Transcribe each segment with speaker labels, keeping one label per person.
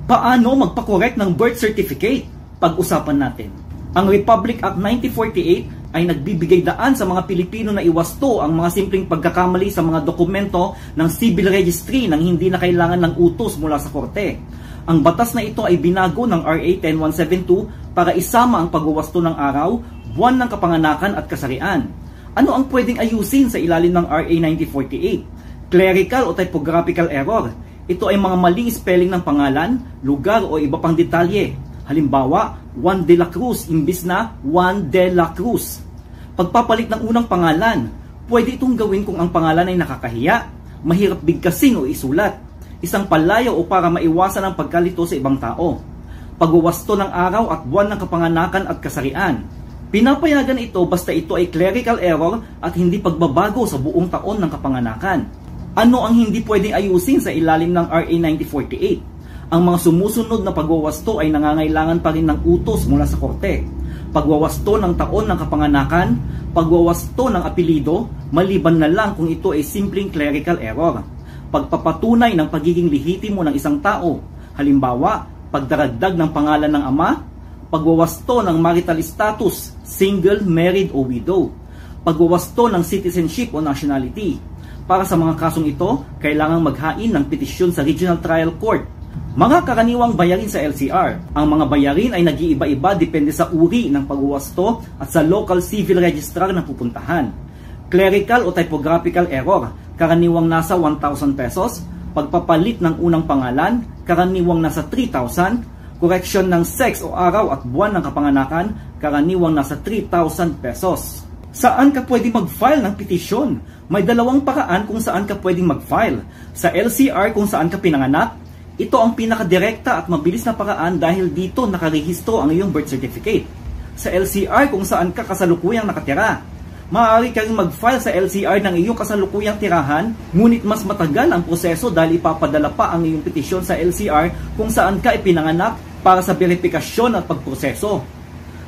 Speaker 1: Paano magpa-correct ng birth certificate? Pag-usapan natin. Ang Republic Act 1948 ay nagbibigay daan sa mga Pilipino na iwasto ang mga simpleng pagkakamali sa mga dokumento ng civil registry nang hindi na kailangan ng utos mula sa korte. Ang batas na ito ay binago ng RA 10172 para isama ang pagwawasto ng araw, buwan ng kapanganakan at kasarian. Ano ang pwedeng ayusin sa ilalim ng RA 1948? Clerical o typographical error. Ito ay mga maling spelling ng pangalan, lugar o iba pang detalye. Halimbawa, Juan de la Cruz imbis na Juan de la Cruz. Pagpapalit ng unang pangalan, pwede itong gawin kung ang pangalan ay nakakahiya, mahirap bigkasin o isulat, isang palayo o para maiwasan ang pagkalito sa ibang tao. Pagwawasto ng araw at buwan ng kapanganakan at kasarian. Pinapayagan ito basta ito ay clerical error at hindi pagbabago sa buong taon ng kapanganakan. Ano ang hindi pwedeng ayusin sa ilalim ng RA 1948? Ang mga sumusunod na pagwawasto ay nangangailangan pa rin ng utos mula sa korte. Pagwawasto ng taon ng kapanganakan, pagwawasto ng apelido, maliban na lang kung ito ay simpleng clerical error. Pagpapatunay ng pagiging lehitimo ng isang tao, halimbawa, pagdaragdag ng pangalan ng ama, pagwawasto ng marital status, single, married o widow, pagwawasto ng citizenship o nationality. Para sa mga kasong ito, kailangang maghain ng petisyon sa Regional Trial Court. Mga karaniwang bayarin sa LCR. Ang mga bayarin ay nag-iiba-iba depende sa uri ng pagwawasto at sa local civil registrar na pupuntahan. Clerical o typographical error, karaniwang nasa 1,000 pesos. Pagpapalit ng unang pangalan, karaniwang nasa 3,000. Correction ng sex o araw at buwan ng kapanganakan, karaniwang nasa 3,000 pesos. Saan ka pwedeng mag-file ng petisyon? May dalawang paraan kung saan ka pwedeng mag-file. Sa LCR kung saan ka pinanganak, ito ang pinakadirekta at mabilis na paraan dahil dito nakarehistro ang iyong birth certificate. Sa LCR kung saan ka kasalukuyang nakatira, maaari ka rin mag-file sa LCR ng iyong kasalukuyang tirahan, ngunit mas matagal ang proseso dahil ipapadala pa ang iyong petisyon sa LCR kung saan ka ipinanganak para sa verifikasyon at pagproseso.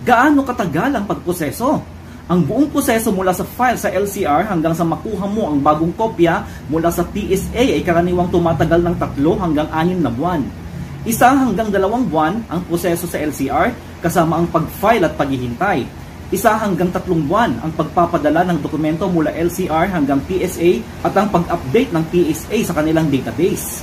Speaker 1: Gaano katagal ang pagproseso? Ang buong proseso mula sa file sa LCR hanggang sa makuha mo ang bagong kopya mula sa PSA ay karaniwang tumatagal ng 3 hanggang 6 na buwan. 1 hanggang 2 buwan ang proseso sa LCR kasama ang pag-file at paghihintay. 1 hanggang 3 buwan ang pagpapadala ng dokumento mula LCR hanggang PSA at ang pag-update ng PSA sa kanilang database.